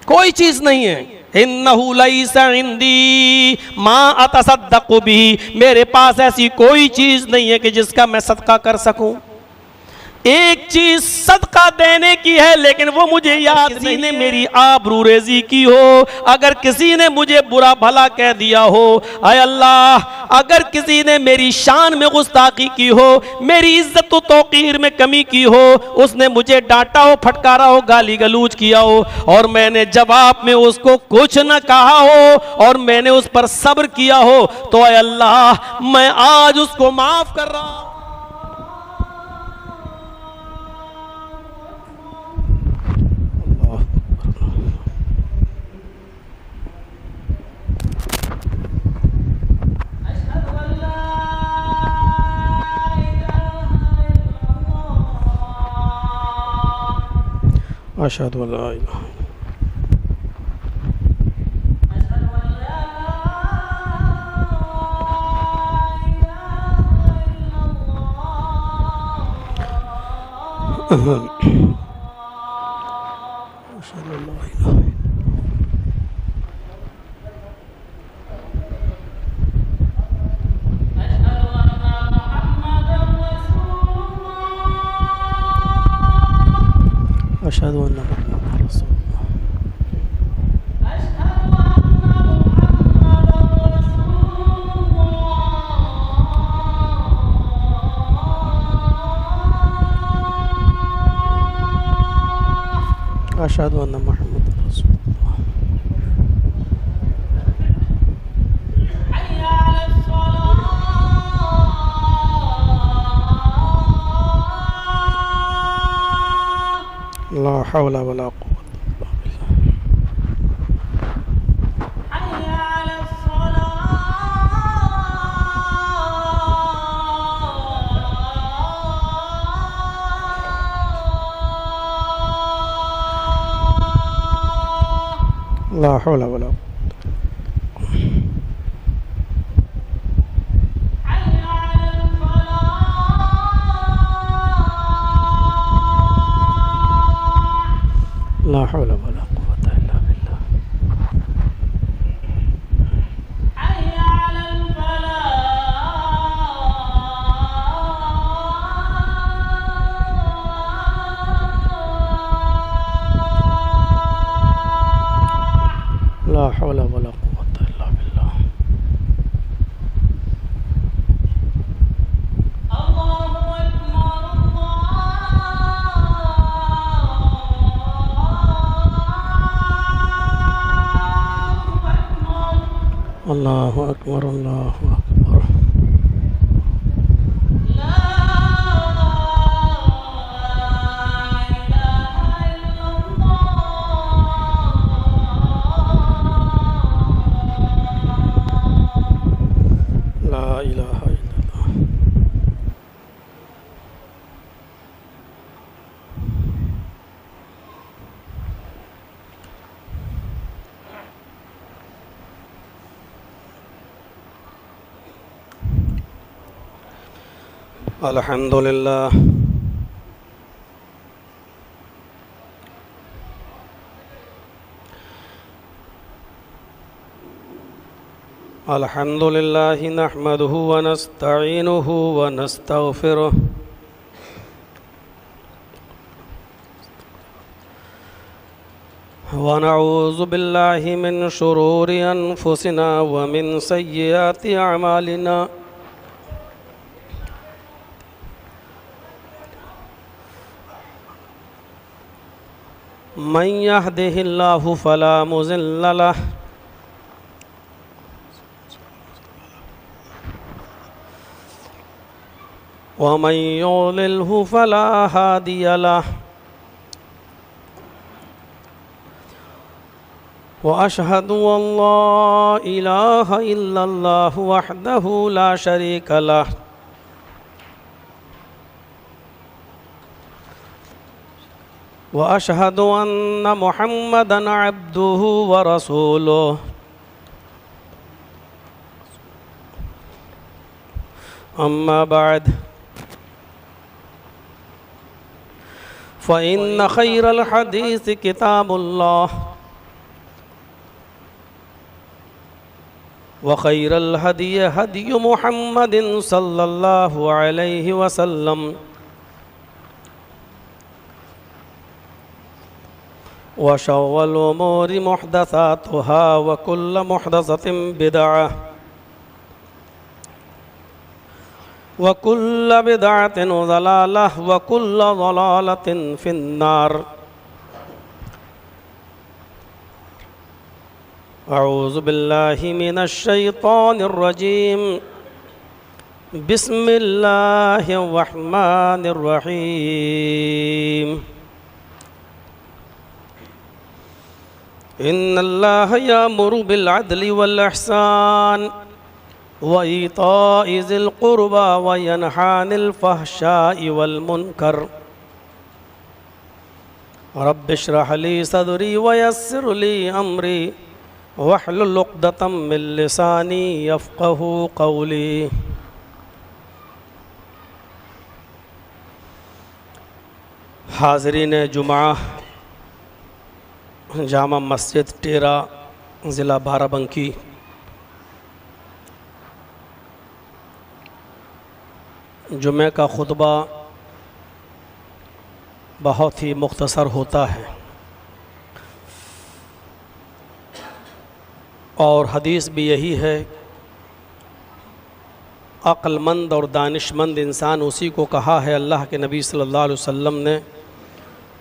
कोई चीज नहीं है। इन्नहु लैसा इंदी मा अतसद्दक़ु बिही, मेरे पास ऐसी कोई चीज नहीं है कि जिसका मैं सदका कर सकूं। एक चीज सदका देने की है, लेकिन वो मुझे याद नहीं। किसी ने मेरी आबरूरेजी की हो, अगर किसी ने मुझे बुरा भला कह दिया हो, आय अल्लाह, अगर किसी ने मेरी शान में गुस्ताखी की हो, मेरी इज्जत व तौकीर में कमी की हो, उसने मुझे डांटा हो, फटकारा हो, गाली गलूज किया हो, और मैंने जवाब में उसको कुछ न कहा हो और मैंने उस पर सब्र किया हो, तो आय अल्लाह, मैं आज उसको माफ कर रहा हूं। अशहदु अल्ला इलाहा अशहदु अन्ना मुहम्मदन रसूलुल्लाह। अशहदु अन्ना मुहम्मदन रसूलुल्लाह। ला हौला वला कुव्वता इल्ला बिल्लाह। ला हौला वला ला हौला वला कुव्वता इल्ला बिल्लाह। ला हौला वला कुव्वता इल्ला बिल्लाह। अल्लाहु अकबर, अल्लाहु अकबर। ला इलाहा इल्लल्लाह। अल्हम्दुलिल्लाह। अल्हम्दुलिल्लाहि नहमदुहु व नस्तईनुहु व नस्तगफिरुह व नऊज़ु बिल्लाहि मिन शुरूरि अनफुसिना व मिन सय्यिआति अमालिना। मन यहदिहिल्लाहु फला मुज़िल्ल लह व मन युज़लिल्हु फला हादिय लह। व अशहदु अल्ला इलाहा इल्लल्लाहु वहदहु ला शरीक लह व अशहदु अन्ना मुहम्मदन अब्दुहु व रसूलुहु। अम्मा बाद फ़इन्न खैरल हदीस किताबुल्लाह व खैरल हदी हदी मुहम्मदिन सल्लल्लाहु अलैहि वसल्लम व शर्रिल उमूरि मुहदसातुहा व कुल्लु मुहदसतिन बिदअह व कुल्लु बिदअतिन ज़लालह व कुल्लु ज़लालतिन फिन्नार। अऊज़ु बिल्लाहि मिनश शैतानिर रजीम। बिस्मिल्लाहिर रहमानिर रहीम। इन्नल्लाह यअमुरु बिल अदलि वल इहसान व ईताइ ज़िल क़ुरबा व यनहा अनिल फ़हशाइ वल मुनकर। रब्बिश्रह ली सदरी व यस्सिर ली अमरी वहलुल उक़दतम मिन लिसानी यफ़क़हू क़ौली। हाज़रीन जुमा जामा मस्जिद टेरा ज़िला बाराबंकी, जुमे का खुतबा बहुत ही मुख्तसर होता है और हदीस भी यही है, अक्लमंद और दानिशमंद इंसान उसी को कहा है अल्लाह के नबी सल्लल्लाहु अलैहि वसल्लम ने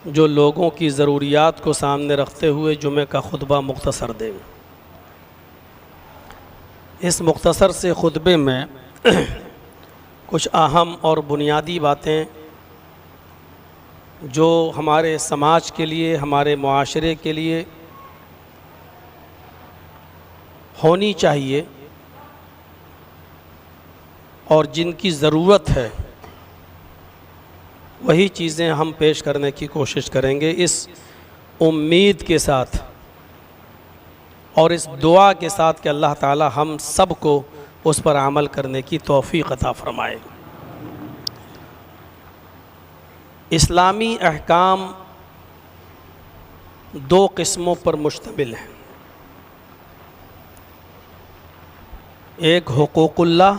जो लोगों की ज़रूरियात को सामने रखते हुए जुमे का खुतबा मुख्तसर दे। इस मुख्तसर से खुतबे में कुछ अहम और बुनियादी बातें जो हमारे समाज के लिए, हमारे मुआशरे के लिए होनी चाहिए और जिनकी ज़रूरत है, वही चीज़ें हम पेश करने की कोशिश करेंगे इस उम्मीद के साथ और इस दुआ के साथ कि अल्लाह ताला हम सब को उस पर अमल करने की तौफ़ीक़ अता फ़रमाए। इस्लामी अहकाम दो किस्मों पर मुश्तमिल हैं, एक हुकूकुल्लाह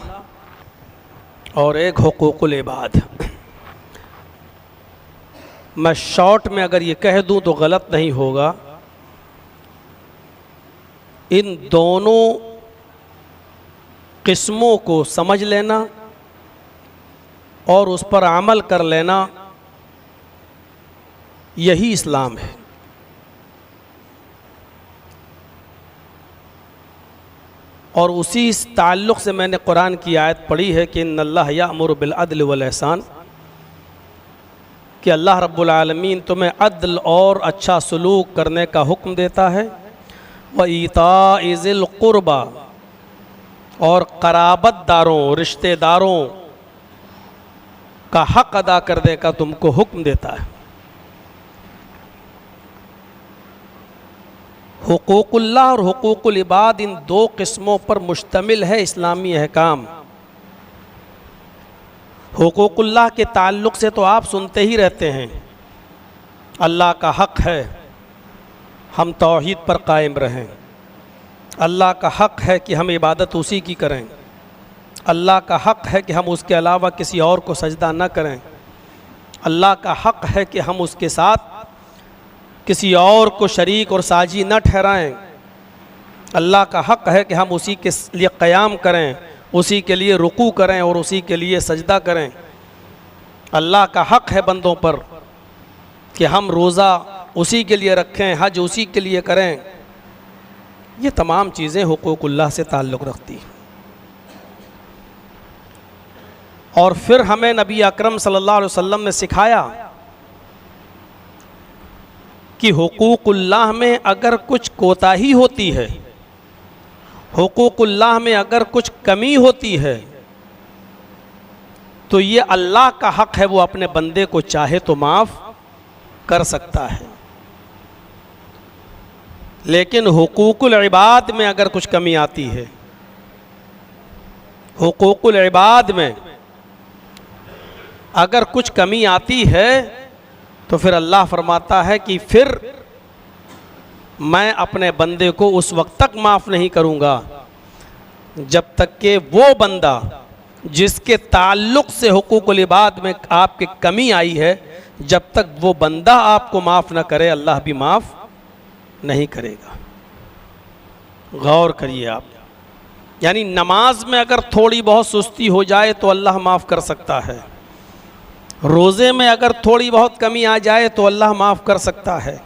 और एक हुकूकुल इबाद। मैं शॉर्ट में अगर ये कह दूं तो गलत नहीं होगा, इन दोनों किस्मों को समझ लेना और उस पर अमल कर लेना, यही इस्लाम है। और उसी ताल्लुक़ से मैंने कुरान की आयत पढ़ी है कि इन्नल्लाह यअमुरु बिल अदल वल इहसान, कि अल्लाह रब्बुल आलमीन तुम्हें अदल और अच्छा सलूक करने का हुक्म देता है। व ईताइ ज़िल क़ुरबा, और क़राबतदारों, रिश्तेदारों का हक़ अदा करने का तुमको हुक्म देता है। हुकूकुल्लाह और हुकूकुल इबाद, इन दो किस्मों पर मुश्तमिल है इस्लामी अहकाम। हुकूकुल्लाह के ताल्लुक़ से तो आप सुनते ही रहते हैं, अल्लाह का हक़ है हम तौहीद पर कायम रहें, अल्लाह का हक़ है कि हम इबादत उसी की करें, अल्लाह का हक़ है कि हम उसके अलावा किसी और को सजदा न करें, अल्लाह का हक़ है कि हम उसके साथ किसी और को शरीक और साजी न ठहराएं, अल्लाह का हक़ है कि हम उसी के लिए क़याम करें, उसी के लिए रुकू करें और उसी के लिए सजदा करें। अल्लाह का हक़ है बंदों पर कि हम रोज़ा उसी के लिए रखें, हज उसी के लिए करें। ये तमाम चीज़ें हुकूकुल्लाह से ताल्लुक़ रखती हैं। और फिर हमें नबी अकरम सल्लल्लाहु अलैहि वसल्लम ने सिखाया कि हुकूकुल्लाह में अगर कुछ कोताही होती है, हुकूकुल्लाह में अगर कुछ कमी होती है, तो ये अल्लाह का हक़ है, वो अपने बंदे को चाहे तो माफ़ कर सकता है। लेकिन हुकूकुल इबाद में अगर कुछ कमी आती है, हुकूकुल इबाद में अगर कुछ कमी आती है, तो फिर अल्लाह फरमाता है कि फिर मैं अपने बंदे को उस वक्त तक माफ़ नहीं करूँगा जब तक कि वो बंदा जिसके ताल्लुक़ से हुकूकुल इबाद में आपके कमी आई है, जब तक वो बंदा आपको माफ़ ना करे, अल्लाह भी माफ़ नहीं करेगा। गौर करिए आप, यानी नमाज में अगर थोड़ी बहुत सुस्ती हो जाए तो अल्लाह माफ़ कर सकता है, रोज़े में अगर थोड़ी बहुत कमी आ जाए तो अल्लाह माफ़ कर सकता है।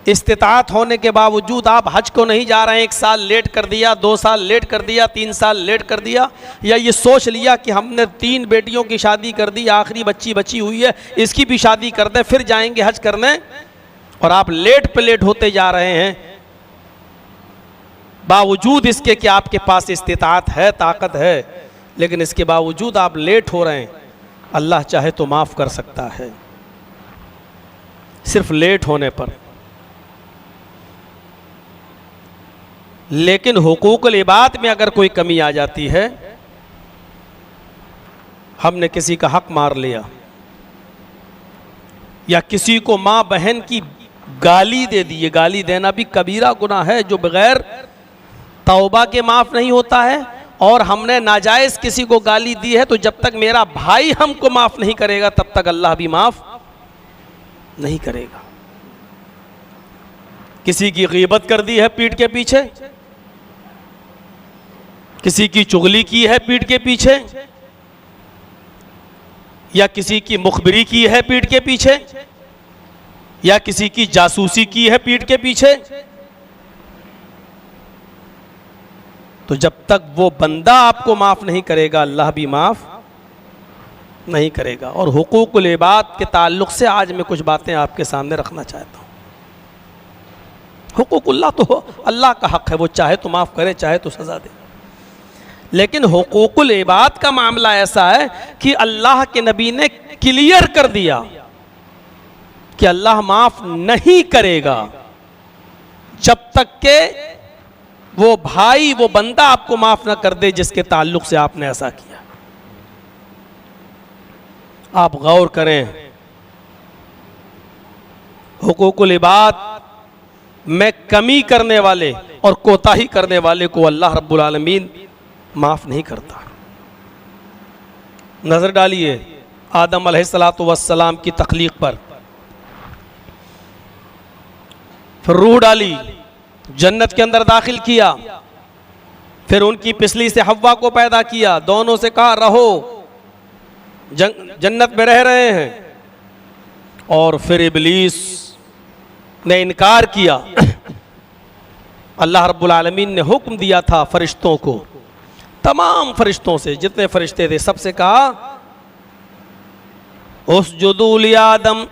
इस्तिताअत होने के बावजूद आप हज को नहीं जा रहे हैं, 1 साल लेट कर दिया, 2 साल लेट कर दिया, 3 साल लेट कर दिया, या ये सोच लिया कि हमने 3 बेटियों की शादी कर दी, आखिरी बच्ची बची हुई है, इसकी भी शादी कर दें फिर जाएंगे हज करने, और आप लेट पे लेट होते जा रहे हैं, बावजूद इसके कि आपके पास इस्तिताअत है, ताकत है, लेकिन इसके बावजूद आप लेट हो रहे हैं। अल्लाह चाहे तो माफ़ कर सकता है, सिर्फ लेट होने पर। लेकिन हुकूकुल इबाद में अगर कोई कमी आ जाती है, हमने किसी का हक मार लिया, या किसी को माँ बहन की गाली दे दी, ये गाली देना भी कबीरा गुनाह है जो बगैर तौबा के माफ़ नहीं होता है, और हमने नाजायज़ किसी को गाली दी है, तो जब तक मेरा भाई हमको माफ़ नहीं करेगा तब तक अल्लाह भी माफ़ नहीं करेगा। किसी की गीबत कर दी है पीठ के पीछे, किसी की चुगली की है पीठ के पीछे, या किसी की मुखबिरी की है पीठ के पीछे, या किसी की जासूसी की है पीठ के पीछे, तो जब तक वो बंदा आपको माफ़ नहीं करेगा अल्लाह भी माफ़ नहीं करेगा। और हुकूकुल इबाद के ताल्लुक़ से आज मैं कुछ बातें आपके सामने रखना चाहता हूँ। हुकूकुल्लाह तो अल्लाह का हक़ है, वो चाहे तो माफ़ करे, चाहे तो सज़ा दे, लेकिन हुकूकुल इबाद का मामला ऐसा है कि अल्लाह के नबी ने क्लियर कर दिया कि अल्लाह माफ़ नहीं करेगा जब तक के वो भाई, वो बंदा आपको माफ़ ना कर दे जिसके ताल्लुक़ से आपने ऐसा किया। आप गौर करें, हुकूकुल इबाद में कमी करने वाले और कोताही करने वाले को अल्लाह रब्बुल आलमीन माफ़ नहीं करता। नज़र डालिए आदम अलैहिस्सलातु वस्सलाम की तख्लीक़ पर, फिर रूह डाली, जन्नत के अंदर दाखिल किया, फिर उनकी पिछली से हव्वा को पैदा किया, दोनों से कहा रहो, जन्नत में रह रहे हैं, और फिर इब्लीस ने इनकार किया। अल्लाह रब्बुल आलमीन ने हुक्म दिया था फरिश्तों को, तमाम फरिश्तों से, जितने फरिश्ते थे सबसे कहा उसजुदू ली आदम,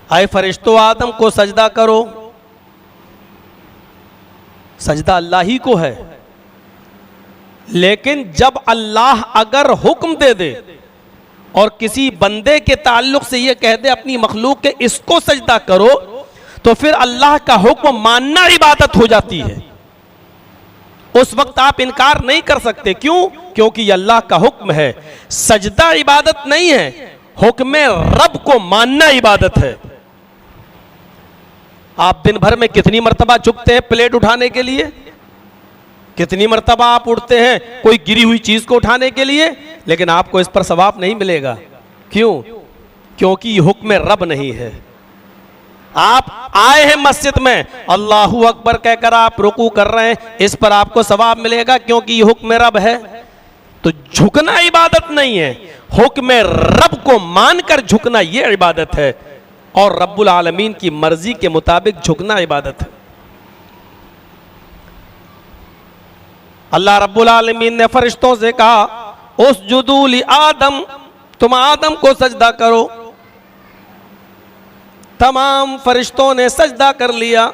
आए फरिश्तों आदम को सजदा करो। सजदा अल्लाह ही को है, लेकिन जब अल्लाह अगर हुक्म दे दे और किसी बंदे के ताल्लुक से ये कह दे अपनी मखलूक के इसको सजदा करो, तो फिर अल्लाह का हुक्म मानना इबादत हो जाती है। उस वक्त आप इनकार नहीं कर सकते। क्यों? क्योंकि ये अल्लाह का हुक्म है। सजदा इबादत नहीं है, हुक्म रब को मानना इबादत है। आप दिन भर में कितनी मर्तबा झुकते हैं प्लेट उठाने के लिए? कितनी मर्तबा आप उठते हैं कोई गिरी हुई चीज को उठाने के लिए? लेकिन आपको इस पर सवाब नहीं मिलेगा। क्यों? क्योंकि ये हुक्म रब नहीं है। आप आए हैं मस्जिद में, अल्लाहू अकबर कहकर आप रुकू कर रहे हैं, इस पर आपको सवाब मिलेगा क्योंकि ये हुक्म रब है। तो झुकना इबादत नहीं है, हुक्म रब को मानकर झुकना यह इबादत है, और रब्बुल आलमीन की मर्जी के मुताबिक झुकना इबादत है। अल्लाह रब्बुल आलमीन ने फरिश्तों से कहा उसजुदू ली आदम, तुम आदम को सजदा करो। तमाम फरिश्तों ने सजदा कर लिया।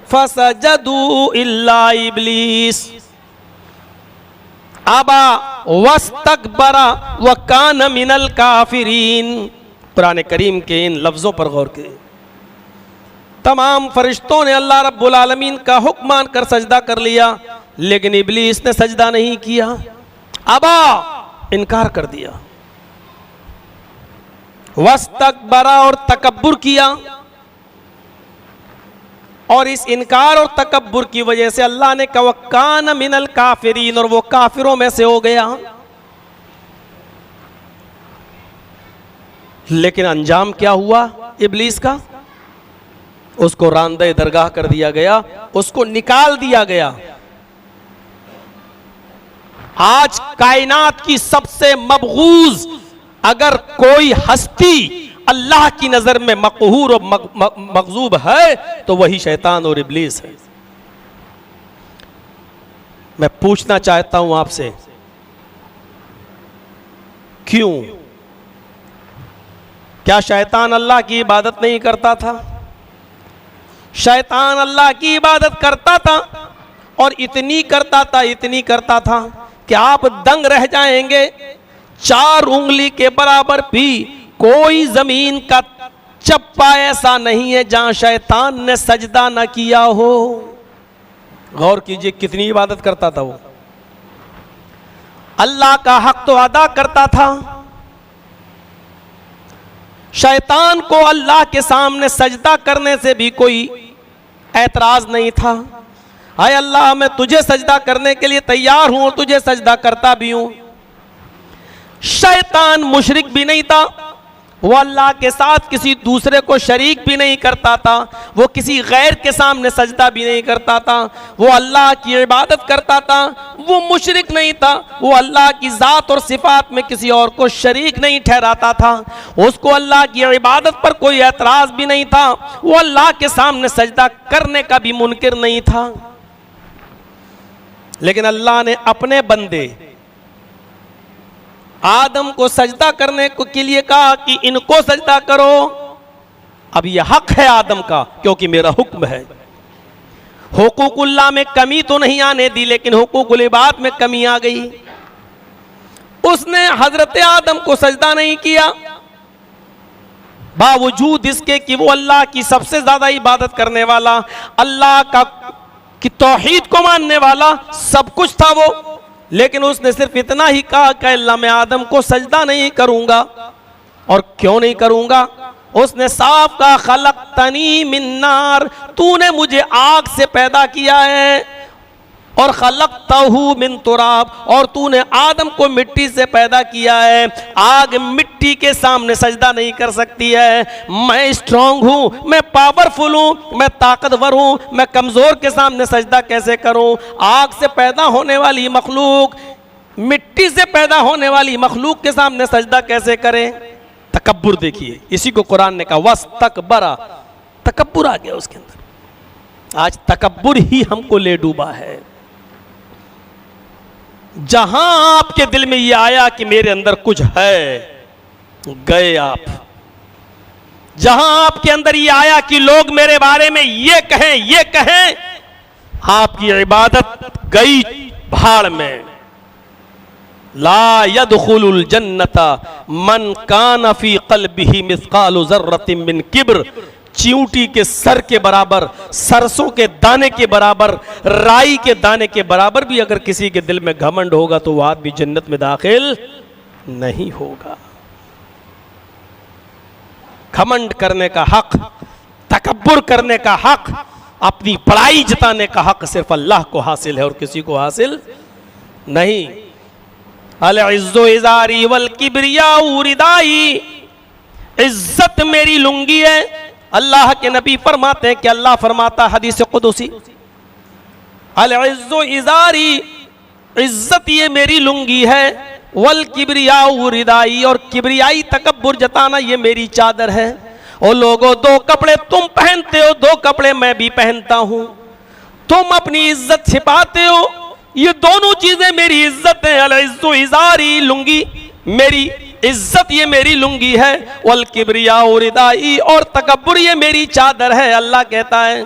फसजदू इल्ला इब्लीस अबा वस्तकबरा व कान मिनल काफिरीन। कुरान करीम के इन लफ्जों पर गौर करें। तमाम फरिश्तों ने अल्लाह रब्बुल आलमीन का हुक्म मानकर सजदा कर लिया, लेकिन इब्लीस ने सजदा नहीं किया, अबा, इनकार कर दिया। वस्तकबरा, और तकब्बुर किया। और इस इनकार और तकब्बुर की वजह से अल्लाह ने कहा कान मिनल काफिरीन, और वो काफिरों में से हो गया। लेकिन अंजाम क्या हुआ इब्लीस का? उसको रांदे दरगाह कर दिया गया, उसको निकाल दिया गया। आज कायनात की सबसे मबगूज अगर कोई हस्ती अल्लाह की नजर में मकहूर और मगजूब है तो वही शैतान और इब्लीस है। मैं पूछना चाहता हूं आपसे, क्यों? क्या शैतान अल्लाह की इबादत नहीं करता था? शैतान अल्लाह की इबादत करता था, और इतनी करता था कि आप दंग रह जाएंगे। 4 उंगली के बराबर भी कोई जमीन का चप्पा ऐसा नहीं है जहां शैतान ने सजदा न किया हो। गौर कीजिए कितनी इबादत करता था वो। अल्लाह का हक तो अदा करता था। शैतान को अल्लाह के सामने सजदा करने से भी कोई ऐतराज नहीं था। हाय अल्लाह, मैं तुझे सजदा करने के लिए तैयार हूं और तुझे सजदा करता भी हूं। शैतान मुशरिक भी नहीं था, वो अल्लाह के साथ किसी दूसरे को शरीक भी नहीं करता था, वो किसी गैर के सामने सजदा भी नहीं करता था, वो अल्लाह की इबादत करता था। वो मुशरिक नहीं था, वो अल्लाह की ज़ात और सिफात में किसी और को शरीक नहीं ठहराता था, उसको अल्लाह की इबादत पर कोई एतराज़ भी नहीं था, वो अल्लाह के सामने सजदा करने का भी मुनकिर नहीं था। लेकिन अल्लाह ने अपने बंदे आदम को सजदा करने के लिए कहा कि इनको सजदा करो। अब यह हक है आदम का, क्योंकि मेरा हुक्म है। हुकूकुल्लाह में कमी तो नहीं आने दी, लेकिन हुकूकुल इबाद में कमी आ गई। उसने हजरत आदम को सजदा नहीं किया, बावजूद इसके कि वो अल्लाह की सबसे ज्यादा इबादत करने वाला, अल्लाह का की तौहीद को मानने वाला सब कुछ था वो। लेकिन उसने सिर्फ इतना ही कहा कि अल्लाह मैं आदम को सजदा नहीं करूंगा। और क्यों नहीं करूंगा? उसने साफ कहा खलक़तनी मिन नार, तूने मुझे आग से पैदा किया है, और खलक़तहू मिन तुराब, और तूने आदम को मिट्टी से पैदा किया है। आग मिट्टी के सामने सजदा नहीं कर सकती है। मैं स्ट्रांग हूं, मैं पावरफुल हूं, मैं ताकतवर हूं, मैं कमजोर के सामने सजदा कैसे करूं? आग से पैदा होने वाली मखलूक मिट्टी से पैदा होने वाली मखलूक के सामने सजदा कैसे करे? तकब्बुर देखिए, इसी को कुरान ने कहा वस्तकबरा, तकब्बुर आ गया उसके अंदर। आज तकब्बुर ही हमको ले डूबा है। जहां आपके दिल में यह आया कि मेरे अंदर कुछ है, गए आप। जहां आपके अंदर यह आया कि लोग मेरे बारे में ये कहें, आपकी इबादत गई भाड़ में। ला यदखुलुल जन्नता मन कान फी क़ल्बिही मिस्क़ालु ज़र्रतिन मिन किब्र। चींटी के सर के बराबर, सरसों के दाने के बराबर, राई के दाने के बराबर भी अगर किसी के दिल में घमंड होगा तो वह आदमी जन्नत में दाखिल नहीं होगा। घमंड करने का हक, तकब्बुर करने का हक, अपनी बड़ाई जताने का हक सिर्फ अल्लाह को हासिल है और किसी को हासिल नहीं। अल इज़्ज़ु इज़ारी वल किब्रियाउ रिदाई, इज्जत मेरी लुंगी है। अल्लाह के नबी फरमाते हैं कि अल्लाह फरमाता हदीस कुदसी, अल इज़्ज़ु इज़ारी, इज्जत ये मेरी लुंगी है, वल किब्रियाउ रिदाई, और किब्रियाई तकब्बुर जताना ये मेरी चादर है। और लोगों, 2 कपड़े तुम पहनते हो, 2 कपड़े मैं भी पहनता हूं। तुम अपनी इज्जत छिपाते हो, ये दोनों चीजें मेरी इज्जत है। अल इज़्ज़ु इज़ारी, लुंगी मेरी इज्जत ये मेरी लुंगी है, वल किब्रिया रिदाई, और तकब्बुर ये मेरी चादर है। अल्लाह कहता है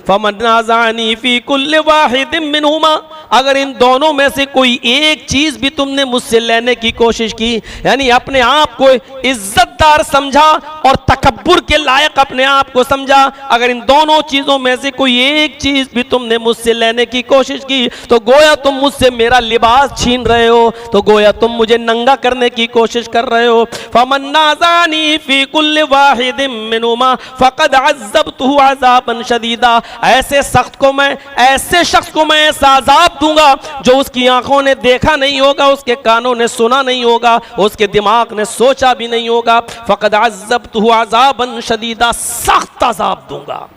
फमन्नाज़ानी फी कुल्ल वाहिदिन मिनहुमा, अगर इन दोनों में से कोई एक चीज भी तुमने मुझसे लेने की कोशिश की, यानी अपने आप को इज्जतदार समझा और तकब्बुर के लायक अपने आप को समझा, अगर इन दोनों चीजों में से कोई एक चीज भी तुमने मुझसे लेने की कोशिश की तो गोया तुम मुझसे मेरा लिबास छीन रहे हो, तो गोया तुम मुझे नंगा करने की कोशिश कर रहे हो। फमन्नाज़ानी फी कुल्ल वाहिदिन मिनहुमा फक़द अज़्ज़बतुहु अज़ाबन शदीदा, ऐसे शख्स को मैं ऐसा अज़ाब दूंगा जो उसकी आंखों ने देखा नहीं होगा, उसके कानों ने सुना नहीं होगा, उसके दिमाग ने सोचा भी नहीं होगा। फक़द अज़्ज़बतुहु अज़ाबन शदीदा, सख्त अज़ाब दूंगा।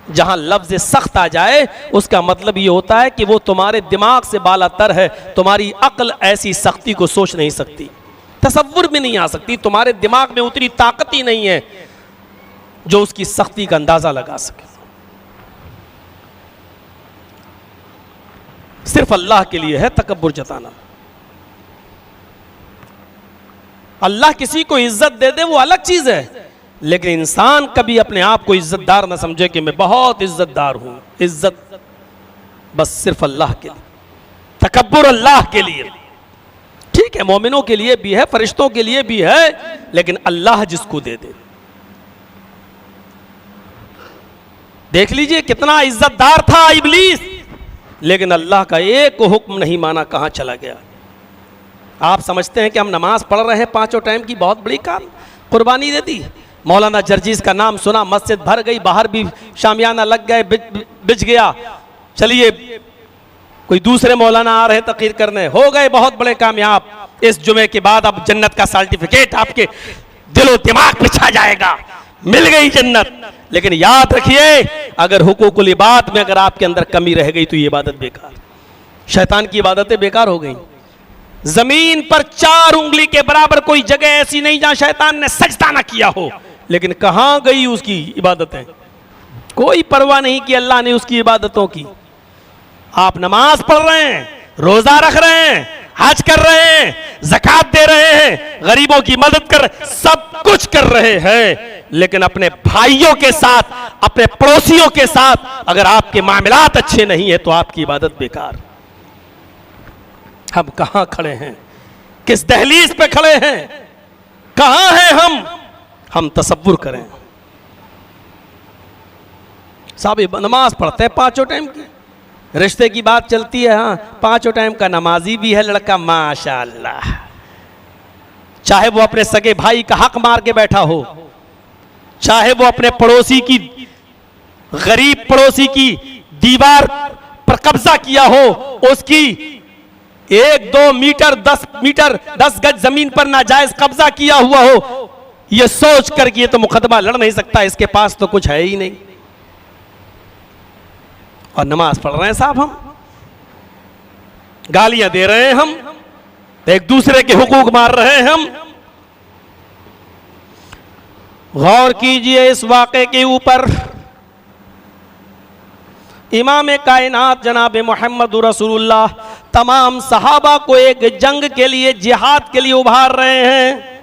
जहां लफ्ज़ सख्त आ जाए उसका मतलब ये होता है कि वो तुम्हारे दिमाग से बालातर है, तुम्हारी अक्ल ऐसी सख्ती को सोच नहीं सकती, तसव्वुर भी नहीं आ सकती, तुम्हारे दिमाग में उतनी ताकत ही नहीं है जो उसकी सख्ती का अंदाजा लगा सके। सिर्फ अल्लाह के लिए है तकब्बुर जताना। अल्लाह किसी को इज्जत दे दे वो अलग चीज है, लेकिन इंसान कभी अपने आप को इज्जतदार ना समझे कि मैं बहुत इज्जतदार हूं। इज्जत बस सिर्फ अल्लाह के लिए, तकब्बुर अल्लाह के लिए। ठीक है, मोमिनों के लिए भी है, फरिश्तों के लिए भी है, लेकिन अल्लाह जिसको दे दे। देख लीजिए कितना इज्जतदार था इब्लीस, लेकिन अल्लाह का एक हुक्म नहीं माना, कहां चला गया। आप समझते हैं कि हम नमाज पढ़ रहे हैं पांचों टाइम की, बहुत बड़ी काम कुर्बानी दे दी। मौलाना जर्जीस का नाम सुना, मस्जिद भर गई, बाहर भी शामियाना लग गए, बिछ गया। चलिए कोई दूसरे मौलाना आ रहे तकरीर करने, हो गए बहुत बड़े कामयाब। इस जुमे के बाद अब जन्नत का सर्टिफिकेट आपके दिलो दिमाग पे छा जाएगा, मिल गई जन्नत। लेकिन याद रखिए, अगर हुकूकुल इबादत में अगर आपके अंदर कमी रह गई तो ये इबादत बेकार, शैतान की इबादतें बेकार हो गई। जमीन पर 4 उंगली के बराबर कोई जगह ऐसी नहीं जहां शैतान ने सजदा ना किया हो, लेकिन कहां गई उसकी इबादतें? कोई परवाह नहीं की अल्लाह ने उसकी इबादतों की। आप नमाज पढ़ रहे हैं, रोजा रख रहे हैं, हज कर रहे हैं, ज़कात दे रहे हैं, गरीबों की मदद कर रहे, सब कुछ कर रहे हैं, लेकिन अपने भाइयों के साथ, अपने पड़ोसियों के साथ अगर आपके मामलात अच्छे नहीं है तो आपकी इबादत बेकार। हम कहां खड़े हैं, किस दहलीज पे खड़े हैं, कहां हैं हम तसव्वुर करें। साहब नमाज पढ़ते हैं पांचों टाइम की, रिश्ते की बात चलती है, हाँ पांचों टाइम का नमाजी भी है लड़का, माशाअल्लाह। चाहे वो अपने सगे भाई का हक मार के बैठा हो, चाहे वो अपने पड़ोसी की, गरीब पड़ोसी की दीवार पर कब्जा किया हो, उसकी 1-2 मीटर 10 मीटर 10 गज जमीन पर नाजायज कब्जा किया हुआ हो, ये सोच कर कि ये तो मुकदमा लड़ नहीं सकता, इसके पास तो कुछ है ही नहीं, और नमाज पढ़ रहे हैं साहब हम, गालियां दे रहे हैं हम, एक दूसरे के हुकूक मार रहे हैं हम। गौर कीजिए इस वाक़े के ऊपर। इमाम कायनात जनाब मोहम्मद रसूलुल्लाह तमाम सहाबा को एक जंग के लिए, जिहाद के लिए उभार रहे हैं,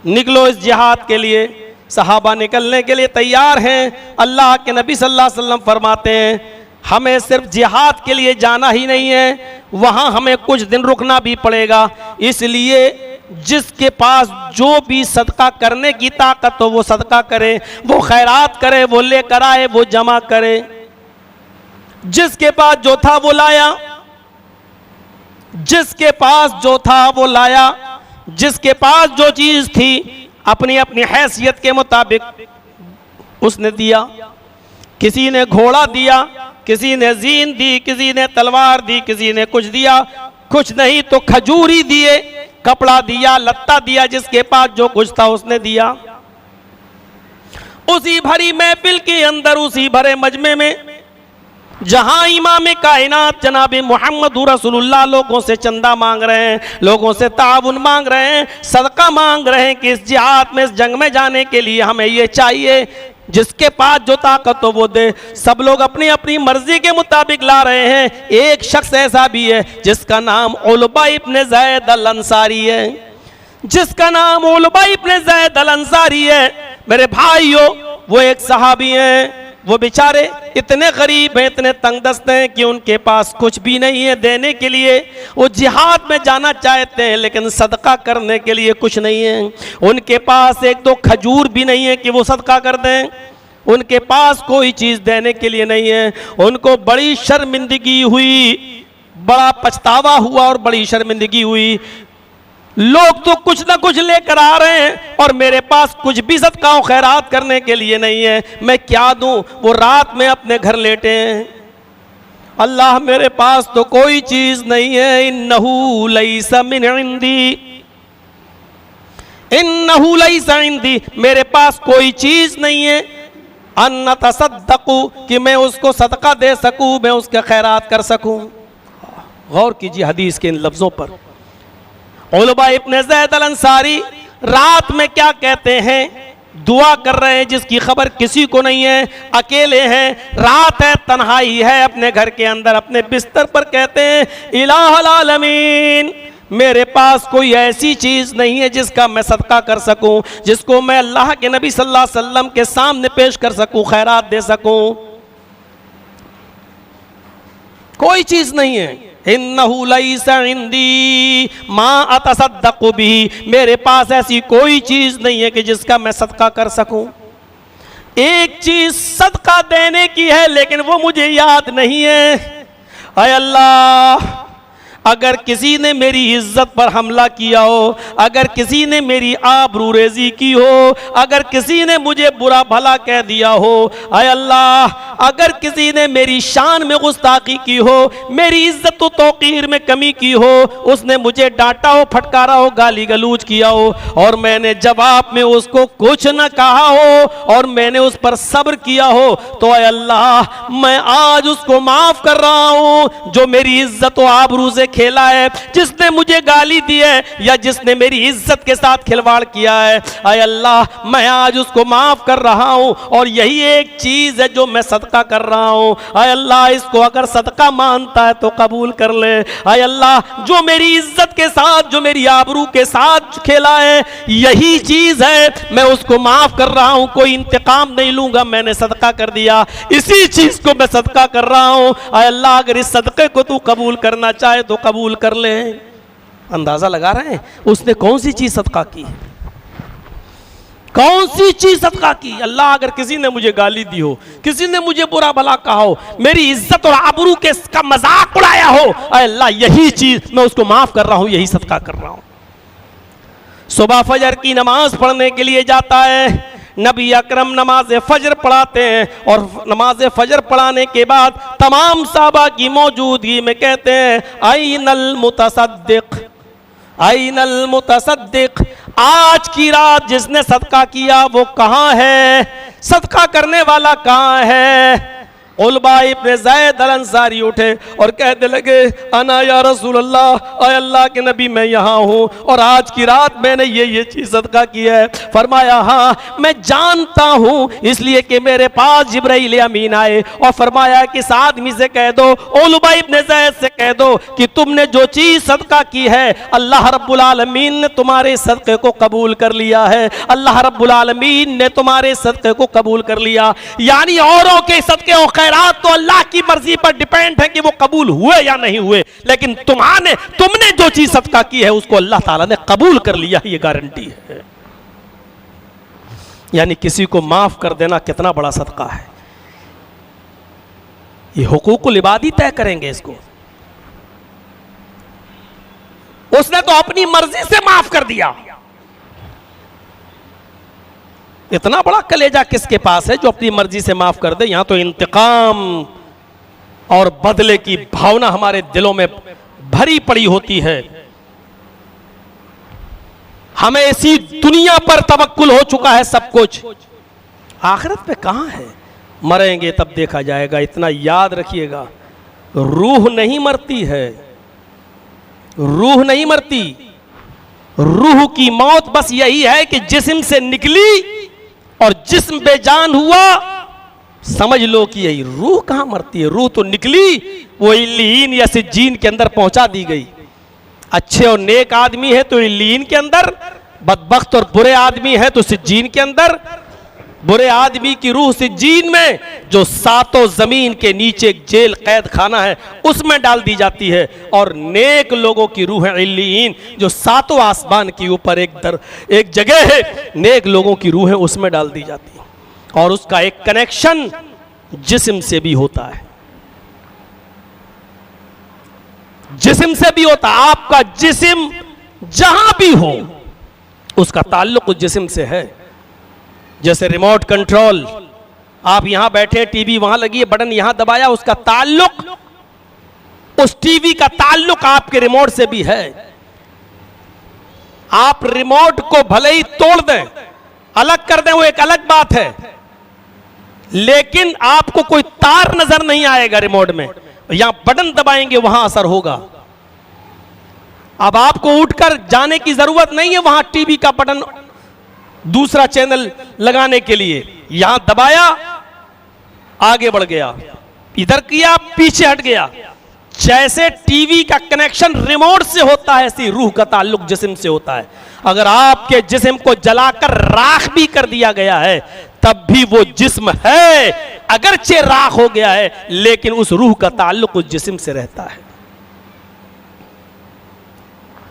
निकलो इस जिहाद के लिए। सहाबा निकलने के लिए तैयार हैं। अल्लाह के नबी सल्लल्लाहु अलैहि वसल्लम फरमाते हैं हमें सिर्फ जिहाद के लिए जाना ही नहीं है, वहाँ हमें कुछ दिन रुकना भी पड़ेगा। इसलिए जिसके पास जो भी सदका करने की ताकत हो वो सदका करे, वो खैरात करे, वो लेकर आए, वो जमा करे। जिसके पास जो था वो लाया, जिसके पास जो था वो लाया, जिसके पास जो चीज थी अपनी अपनी हैसियत के मुताबिक उसने दिया। किसी ने घोड़ा दिया, किसी ने जीन दी, किसी ने तलवार दी, किसी ने कुछ दिया, कुछ नहीं तो खजूरी दिए, कपड़ा दिया, लत्ता दिया, जिसके पास जो कुछ था उसने दिया। उसी भरी महफिल के अंदर, उसी भरे मजमे में जहां इमाम कायनात जनाब मोहम्मद रसूलुल्लाह लोगों से चंदा मांग रहे हैं, लोगों से ताउन मांग रहे हैं, सदका मांग रहे हैं कि इस जिहाद में, इस जंग में जाने के लिए हमें ये चाहिए, जिसके पास जो ताकत हो वो दे। सब लोग अपनी अपनी मर्जी के मुताबिक ला रहे हैं। एक शख्स ऐसा भी है जिसका नाम उलबा इब्न ज़ैद अल अंसारी है, जिसका नाम उलबा इब्न ज़ैद अल अंसारी है। मेरे भाइयों, वो एक सहाबी हैं, वो बेचारे इतने गरीब हैं, इतने तंगदस्त हैं कि उनके पास कुछ भी नहीं है देने के लिए। वो जिहाद में जाना चाहते हैं लेकिन सदका करने के लिए कुछ नहीं है। उनके पास एक दो खजूर भी नहीं है कि वो सदका कर दें। उनके पास कोई चीज़ देने के लिए नहीं है। उनको बड़ी शर्मिंदगी हुई, बड़ा पछतावा हुआ और बड़ी शर्मिंदगी हुई। लोग तो कुछ ना कुछ लेकर आ रहे हैं और मेरे पास कुछ भी सदका और खैरात करने के लिए नहीं है, मैं क्या दूं। वो रात में अपने घर लेटे हैं, अल्लाह मेरे पास तो कोई चीज नहीं है। इन्नहू लैसा मिन इंदी, इन्नहू लैसा इंदी, मेरे पास कोई चीज नहीं है। अन तसद्दकू, कि मैं उसको सदका दे सकूं, मैं उसके खैरात कर सकूं। गौर कीजिए हदीस के इन लफ्जों पर। उलबा इब्न ज़ैद अल अंसारी रात में क्या कहते हैं, दुआ कर रहे हैं जिसकी खबर किसी को नहीं है, अकेले हैं, रात है, तन्हाई है, अपने घर के अंदर अपने बिस्तर पर कहते हैं, इलाहुल आलमीन, मेरे पास कोई ऐसी चीज नहीं है जिसका मैं सदका कर सकूं, जिसको मैं अल्लाह के नबी सल्लल्लाहु अलैहि वसल्लम के सामने पेश कर सकूं, खैरात दे सकूं। कोई चीज नहीं है। इन्नहु लैसा इंदी मा अतसद्दकु बिही, मेरे पास ऐसी कोई चीज नहीं है कि जिसका मैं सदका कर सकूं। एक चीज सदका देने की है लेकिन वो मुझे याद नहीं है। ऐ अल्लाह, अगर किसी ने मेरी इज्जत पर हमला किया हो, अगर किसी ने मेरी आबरूरेजी की हो, अगर किसी ने मुझे बुरा भला कह दिया हो, ऐ अल्लाह, अगर किसी ने मेरी शान में गुस्ताखी की हो, मेरी इज्जत व तौकीर में कमी की हो, उसने मुझे डांटा हो, फटकारा हो, गाली गलूज किया हो और मैंने जवाब में उसको कुछ न कहा हो और मैंने उस पर सब्र किया हो, तो ऐ अल्लाह, मैं आज उसको माफ कर रहा हूं जो मेरी इज्जत व आबरू से खेला है, जिसने मुझे गाली दी है या जिसने मेरी इज्जत के साथ खिलवाड़ किया है। ऐ अल्लाह, मैं आज उसको माफ कर रहा हूं और यही एक चीज है जो मैं सदका कर रहा हूं। ऐ अल्लाह, इसको अगर सदका मानता है तो कबूल कर ले। ऐ अल्लाह, जो मेरी इज्जत के साथ, जो मेरी आबरू के साथ खेला है, यही चीज है, मैं उसको माफ कर रहा हूं, कोई इंतकाम नहीं लूंगा, मैंने सदका कर दिया, इसी चीज को मैं सदका कर रहा हूं। ऐ अल्लाह, अगर इस सदके को तू कबूल करना चाहे तो कबूल कर ले। अंदाजा लगा रहे हैं उसने कौन सी चीज सदका की, कौन सी चीज सदका की। अल्लाह, अगर किसी ने मुझे गाली दी हो, किसी ने मुझे बुरा भला कहा हो, मेरी इज्जत और आबरू के का मजाक उड़ाया हो, अल्लाह यही चीज मैं उसको माफ कर रहा हूं, यही सदका कर रहा हूं। सुबह फजर की नमाज पढ़ने के लिए जाता है, नबी अकरम नमाज फजर पढ़ाते हैं और नमाज फजर पढ़ाने के बाद तमाम साहबा की मौजूदगी में कहते हैं, आइनल मुतसद्दिक, आइनल मुतसद्दिक, आज की रात जिसने सदका किया वो कहाँ है, सदका करने वाला कहाँ है। उलबा इब्न ज़ैद अल अंसारी उठे और कहने लगे, अना या रसूल अल्लाह, ऐ अल्लाह के नबी, मैं यहाँ हूँ और आज की रात मैंने ये चीज़ सदका की है। फरमाया, हाँ मैं जानता हूँ, इसलिए कि मेरे पास जिब्राइल अमीन आए और फरमाया कि इस आदमी से कह दो, उलबा इब्न ज़ैद से कह दो कि तुमने जो चीज़ सदका की है, अल्लाह रब्बुल आलमीन ने तुम्हारे सदक़े को कबूल कर लिया है, अल्लाह रब्बुल आलमीन ने तुम्हारे सदक़े को कबूल कर लिया। यानी औरों के सदक़े और खैरात तो अल्लाह की मर्जी पर डिपेंड है कि वो कबूल हुए या नहीं हुए, लेकिन तुमने जो चीज सदका की है उसको अल्लाह ताला ने कबूल कर लिया, ये गारंटी है। यानी किसी को माफ कर देना कितना बड़ा सदका है। ये हुकूकुल इबादी तय करेंगे इसको। उसने तो अपनी मर्जी से माफ कर दिया। इतना बड़ा कलेजा किसके पास है जो अपनी मर्जी से माफ कर दे। यहां तो इंतकाम और बदले की भावना हमारे दिलों में भरी पड़ी होती है। हमें इसी दुनिया पर तवक्कुल हो चुका है सब कुछ, आखिरत पे कहां है। मरेंगे तब देखा जाएगा। इतना याद रखिएगा, रूह नहीं मरती है, रूह नहीं मरती। रूह की मौत बस यही है कि जिस्म से निकली और जिस्म बेजान हुआ, समझ लो कि यही। रूह कहां मरती है, रूह तो निकली, वो इल्लीन या सिज्जीन के अंदर पहुंचा दी गई। अच्छे और नेक आदमी है तो इल्लीन के अंदर, बदबख्त और बुरे आदमी है तो सिज्जीन के अंदर। बुरे आदमी की रूह सिज्जीन में, जो सातों जमीन के नीचे एक जेल कैद खाना है उसमें डाल दी जाती है, और नेक लोगों की रूह इल्लीन, जो सातों आसमान के ऊपर एक जगह है, नेक लोगों की रूह उसमें डाल दी जाती है। और उसका एक कनेक्शन जिस्म से भी होता है, जिस्म से भी होता है। आपका जिस्म जहां भी हो उसका ताल्लुक उस जिस्म से है। जैसे रिमोट कंट्रोल, आप यहां बैठे, टीवी वहां लगी है, बटन यहां दबाया, उसका ताल्लुक, उस टीवी का ताल्लुक आपके रिमोट से भी है। आप रिमोट को भले ही तोड़ दें, अलग कर दें, वो एक अलग बात है, लेकिन आपको कोई तार नजर नहीं आएगा रिमोट में। यहां बटन दबाएंगे वहां असर होगा। अब आपको उठकर जाने की जरूरत नहीं है वहां टीवी का बटन दूसरा चैनल लगाने के लिए, यहां दबाया आगे बढ़ गया, इधर किया पीछे हट गया। जैसे टीवी का कनेक्शन रिमोट से होता है, ऐसी रूह का ताल्लुक जिस्म से होता है। अगर आपके जिस्म को जलाकर राख भी कर दिया गया है तब भी वो जिस्म है, अगरचे राख हो गया है, लेकिन उस रूह का ताल्लुक उस जिस्म से रहता है।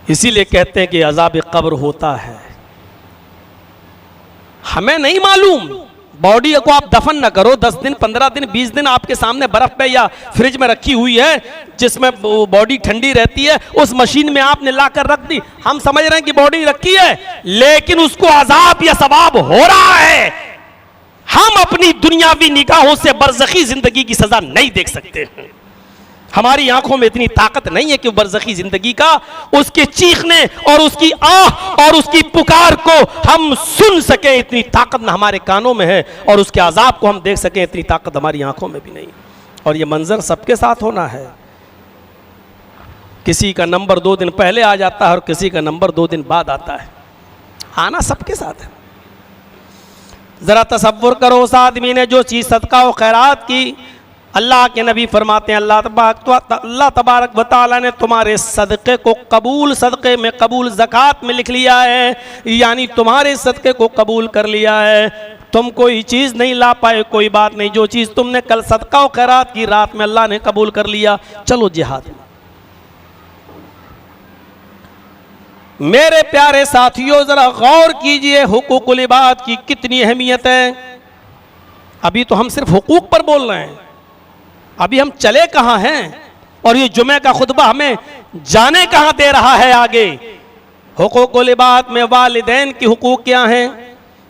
इसीलिए कहते हैं कि अज़ाब कब्र होता है। हमें नहीं मालूम, बॉडी को आप दफन ना करो, 10 दिन 15 दिन 20 दिन आपके सामने बर्फ पे या फ्रिज में रखी हुई है जिसमें बॉडी ठंडी रहती है, उस मशीन में आपने लाकर रख दी, हम समझ रहे हैं कि बॉडी रखी है, लेकिन उसको अजाब या सवाब हो रहा है। हम अपनी दुनियावी निगाहों से बरज़खी जिंदगी की सजा नहीं देख सकते। हमारी आंखों में इतनी ताकत नहीं है कि बरज़खी जिंदगी का, उसके चीखने और उसकी आह और उसकी पुकार को हम सुन सके, इतनी ताकत न हमारे कानों में है, और उसके अजाब को हम देख सके, इतनी ताकत हमारी आंखों में भी नहीं। और ये मंजर सबके साथ होना है। किसी का नंबर 2 दिन पहले आ जाता है और किसी का नंबर 2 दिन बाद आता है, आना सबके साथ है। जरा तसव्वुर करो, उस आदमी ने जो चीज सदका व खैरात की, अल्लाह के नबी फरमाते हैं अल्लाह तबारक व तआला ने तुम्हारे सदक़े को कबूल, सदक़े में कबूल ज़कात में लिख लिया है, यानी तुम्हारे सदक़े को कबूल कर लिया है। तुम कोई चीज़ नहीं ला पाए, कोई बात नहीं, जो चीज़ तुमने कल सदका व खैरात की रात में अल्लाह ने कबूल कर लिया, चलो जिहाद में। मेरे प्यारे साथियों, ज़रा गौर कीजिए हुकूकुल इबाद की कितनी अहमियत है। अभी तो हम सिर्फ हुकूक पर बोल रहे हैं, अभी हम चले कहाँ हैं, और ये जुमे का खुतबा हमें जाने कहाँ दे रहा है आगे। हुकूकुल इबाद में वालिदैन की हुकूक क्या हैं,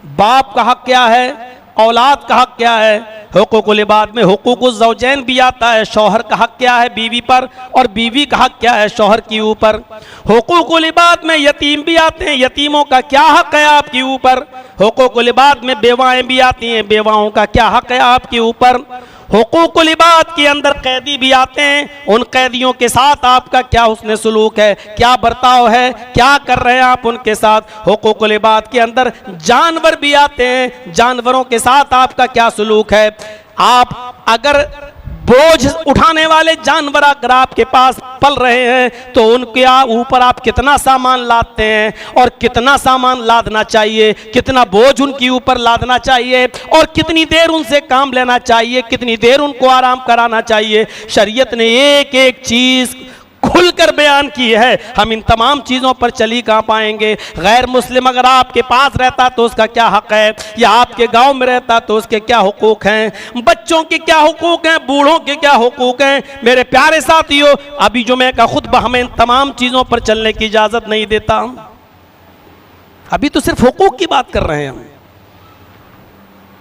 बाप का हक क्या है, औलाद का हक क्या है। हुकूकुल इबाद में हुकूकुल ज़ौजैन भी आता है, शौहर का हक क्या है बीवी पर, और बीवी का हक क्या है शौहर के ऊपर। हुकूकुल इबाद में यतीम भी आते हैं, यतीमों का क्या हक है आपके ऊपर। हुकूकुल इबाद में बेवाएं भी आती हैं, बेवाओं का क्या हक है आपके ऊपर। हुकूकुल इबाद के अंदर कैदी भी आते हैं, उन कैदियों के साथ आपका क्या हुस्न सुलूक है, क्या बर्ताव है, क्या कर रहे हैं आप उनके साथ। हुकूकुल इबाद के अंदर जानवर भी आते हैं, जानवरों के साथ आपका क्या सुलूक है। आप अगर बोझ उठाने वाले जानवर अगर आपके पास पल रहे हैं तो उनके ऊपर आप कितना सामान लादते हैं, और कितना सामान लादना चाहिए, कितना बोझ उनके ऊपर लादना चाहिए, और कितनी देर उनसे काम लेना चाहिए, कितनी देर उनको आराम कराना चाहिए। शरीयत ने एक एक चीज खुलकर बयान की है। हम इन तमाम चीज़ों पर चली कहाँ पाएंगे। गैर मुस्लिम अगर आपके पास रहता तो उसका क्या हक है, या आपके गांव में रहता तो उसके क्या हुकूक हैं, बच्चों के क्या हुकूक हैं, बूढ़ों के क्या हुकूक हैं। मेरे प्यारे साथियों, अभी जुमे का खुतबा हमें इन तमाम चीज़ों पर चलने की इजाज़त नहीं देता। अभी तो सिर्फ हुकूक की बात कर रहे हैं, हम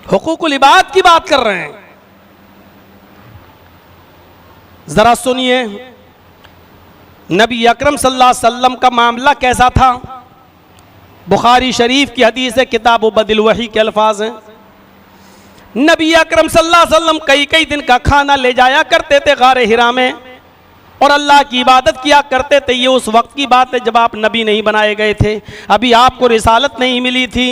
हुकूकुल इबाद की बात कर रहे हैं। जरा सुनिए नबी अकरम सल्लल्लाहु अलैहि वसल्लम का मामला कैसा था। बुखारी शरीफ की हदीस है, किताब बदिल वही के अल्फाज हैं। नबी अकरम सल्लल्लाहु अलैहि वसल्लम कई कई दिन का खाना ले जाया करते थे गारे हिरा में, और अल्लाह की इबादत किया करते थे। ये उस वक्त की बात है जब आप नबी नहीं बनाए गए थे, अभी आपको रिसालत नहीं मिली थी।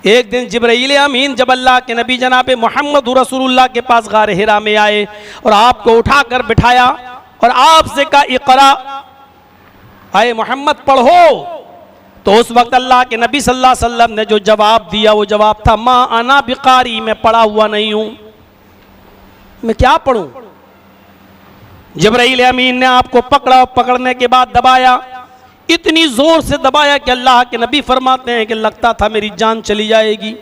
एक दिन जिब्राईल अमीन जब अल्लाह के नबी जनाब मोहम्मद रसूलुल्लाह के पास गारे हिरा में आए और आपको उठाकर बिठाया और आपसे कहा इक़रा, आए मोहम्मद पढ़ो, तो उस वक्त अल्लाह के नबी सल्लल्लाहु अलैहि वसल्लम ने जो जवाब दिया वो जवाब था, मा अना बिकारी, मैं पढ़ा हुआ नहीं हूं, मैं क्या पढ़ूं। जिब्राइल अमीन ने आपको पकड़ा, पकड़ने के बाद दबाया, इतनी जोर से दबाया कि अल्लाह के नबी फरमाते हैं कि लगता था मेरी जान चली जाएगी।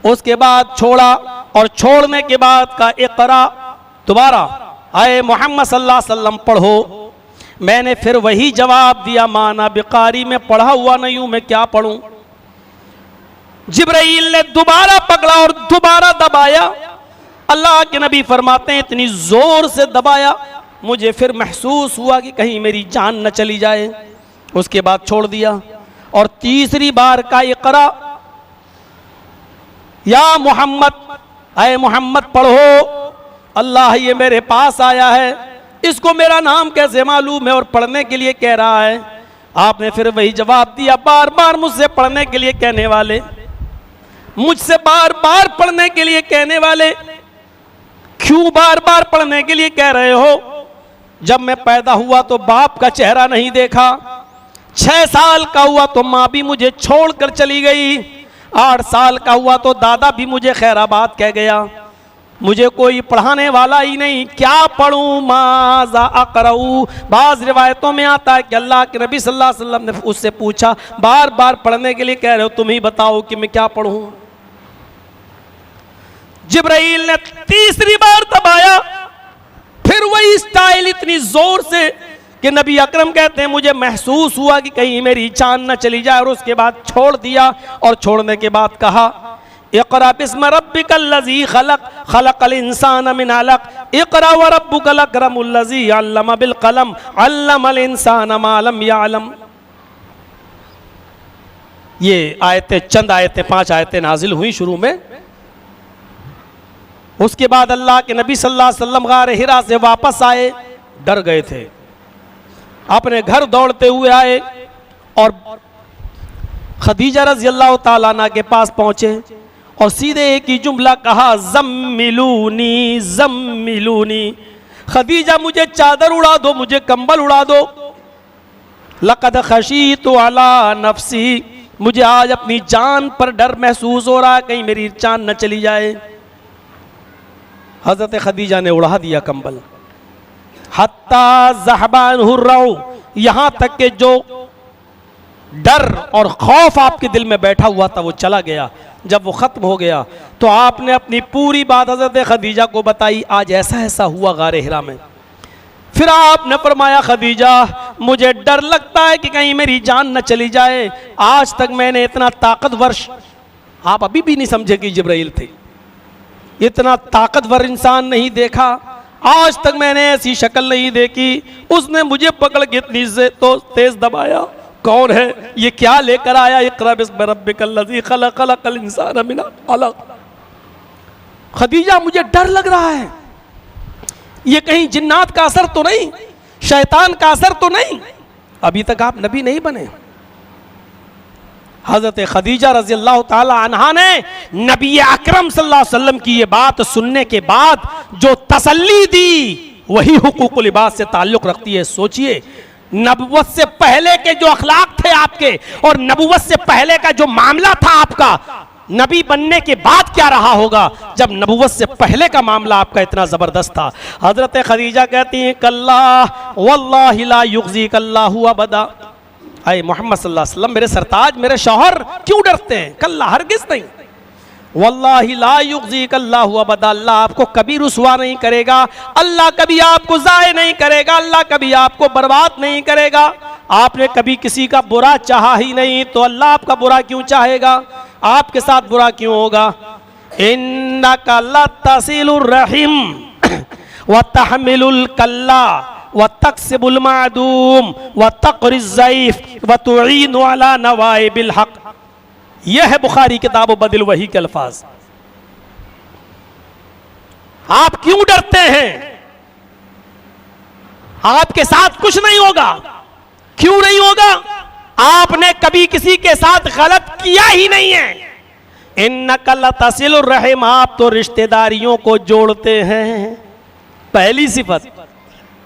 उसके बाद छोड़ा, और छोड़ने के बाद का इक़रा, दोबारा आए मोहम्मद सल्लल्लाहु अलैहि वसल्लम पढ़ो। मैंने फिर वही जवाब दिया, माना बिकारी, में पढ़ा हुआ नहीं हूं, मैं क्या पढ़ूं। जिब्राइल ने दोबारा पकड़ा और दोबारा दबाया। अल्लाह के नबी फरमाते हैं इतनी जोर से दबाया, मुझे फिर महसूस हुआ कि कहीं मेरी जान न चली जाए। उसके बाद छोड़ दिया, और तीसरी बार का इक़रा, या मोहम्मद, आए मोहम्मद पढ़ो, अल्लाह ये मेरे पास आया है, इसको मेरा नाम कैसे मालूम है और पढ़ने के लिए कह रहा है। आपने फिर वही जवाब दिया। बार बार मुझसे पढ़ने के लिए कहने वाले, मुझसे बार बार पढ़ने के लिए कहने वाले, क्यों बार बार पढ़ने के लिए कह रहे हो। जब मैं पैदा हुआ तो बाप का चेहरा नहीं देखा, 6 साल का हुआ तो माँ भी मुझे छोड़कर चली गई, 8 साल का हुआ तो दादा भी मुझे खैराबाद कह गया, मुझे कोई पढ़ाने वाला ही नहीं, क्या पढ़ूं, माज़ा अक़रऊ। बाज़ रिवायतों में आता है कि अल्लाह के नबी सल्लल्लाहु अलैहि वसल्लम ने उससे पूछा, बार बार पढ़ने के लिए कह रहे हो, तुम ही बताओ कि मैं क्या पढ़ूं। जिब्राइल ने तीसरी बार दबाया, फिर वही स्टाइल इतनी जोर से कि नबी अकरम कहते हैं मुझे महसूस हुआ कि कहीं मेरी जान न चली जाए, और उसके बाद छोड़ दिया। और छोड़ने के बाद कहा, इक़रा बिस्म रब्बिकल्लज़ी खलक़, खलक़ल इंसान मिन अलक़, इक़रा व रब्बुकल अकरमुल्लज़ी अल्लम बिल क़लम, अल्लमल इंसान मा लम यअलम। ये आयतें, चंद आयतें, 5 आयतें नाजिल हुई शुरू में। उसके बाद अल्लाह के नबी सल्लल्लाहु अलैहि वसल्लम गार हिरा से वापस आए, डर गए थे, अपने घर दौड़ते हुए आए और खदीजा रज़ी अल्लाह ताला अन्हा के पास पहुंचे और सीधे एक ही जुमला कहा, ज़म्मिलूनी ज़म्मिलूनी, खदीजा मुझे चादर उड़ा दो, मुझे कंबल उड़ा दो। लक़द खशीतु अला नफ्सी, मुझे आज अपनी जान पर डर महसूस हो रहा है, कहीं मेरी जान न चली जाए। हज़रत खदीजा ने उड़ा दिया कंबल। हत्ता ज़हबान हुर्रऊ, यहाँ तक कि जो डर और खौफ आपके दिल में बैठा हुआ था वो चला गया। जब वो ख़त्म हो गया तो आपने अपनी पूरी बात हज़रत खदीजा को बताई, आज ऐसा ऐसा हुआ गारे हिरा में। फिर आपने फरमाया, खदीजा मुझे डर लगता है कि कहीं मेरी जान न चली जाए, आज तक मैंने इतना ताकतवर, आप अभी भी नहीं समझे कि जिब्राइल थे, इतना ताकतवर इंसान नहीं देखा, आज तक मैंने ऐसी शक्ल नहीं देखी। उसने मुझे पकड़ के इतनी से तो तेज दबाया, कौन है ये, क्या लेकर आया, इक़रा बिस्म रब्बिकल्लज़ी खलक़, खलक़ल इंसान मिन अलक़। खदीजा मुझे डर लग रहा है, ये कहीं जिन्नात का असर तो नहीं, शैतान का असर तो नहीं, अभी तक आप नबी नहीं बने। हज़रत खदीजा रज़ी अल्लाह ताला अन्हा ने नबी अकरम सल्लल्लाहु अलैहि वसल्लम की ये बात सुनने के बाद जो तसल्ली दी, वही हुकूकुल इबाद से ताल्लुक़ रखती है। सोचिए, नबुव्वत से पहले के जो अखलाक थे आपके, और नबुव्वत से पहले का जो मामला था आपका, नबी बनने के बाद क्या रहा होगा जब नबुव्वत से पहले का मामला आपका इतना ज़बरदस्त था। हज़रत खदीजा कहती हैं, कल्ला वल्लाहि ला युग़ज़ीकल्लाहु अबदा। आए मोहम्मद सल्लल्लाहु अलैहि वसल्लम, मेरे सरताज, मेरे शौहर क्यों डरते हैं, कल्ला हरगिज़ नहीं, वल्लाहि ला युग़ज़ीकल्लाहु अबदा, अल्लाह आपको कभी रुसवा नहीं करेगा, अल्लाह कभी आपको ज़ाय नहीं करेगा, अल्लाह कभी आपको बर्बाद नहीं करेगा। आपने कभी किसी का बुरा चाहा ही नहीं, तो अल्लाह आपका बुरा क्यों चाहेगा, आपके साथ बुरा क्यों होगा। इन्नका लतसिलुर रहीम व तहमिलुल कल्ला व तक्सिबुल मादूम व तक़रिज़ ज़ईफ़ व तुईनु अला नवाइबिल हक़। यह है बुखारी किताब बदिल वही के अल्फाज। आप क्यों डरते हैं, आपके साथ कुछ नहीं होगा, क्यों नहीं होगा, आपने कभी किसी के साथ गलत किया ही नहीं है। इन्नका लतसिलुर रहीम, आप तो रिश्तेदारियों को जोड़ते हैं। पहली सिफत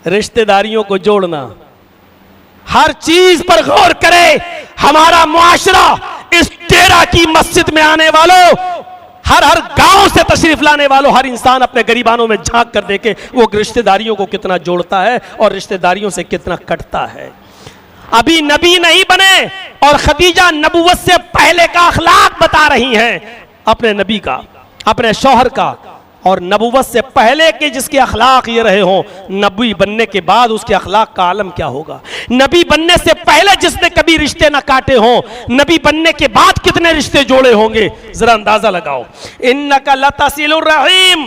रिश्तेदारियों को जोड़ना। हर चीज पर गौर करे। हमारा मुआशरा इस डेरा की मस्जिद में आने वालों, हर हर गांव से तशरीफ लाने वालों, हर इंसान अपने गरीबानों में झांक कर देखे वो रिश्तेदारियों को कितना जोड़ता है और रिश्तेदारियों से कितना कटता है। अभी नबी नहीं बने और खदीजा नबुव्वत से पहले का अखलाक बता रही हैं अपने नबी का, अपने शौहर का, और नबुव्वत से पहले के जिसके अखलाक ये रहे हों, नबी बनने के बाद उसके अखलाक का आलम क्या होगा। नबी बनने से पहले जिसने कभी रिश्ते ना काटे हों, नबी बनने के बाद कितने रिश्ते जोड़े होंगे, जरा अंदाजा लगाओ। इन्नका लतसिलुर रहीम,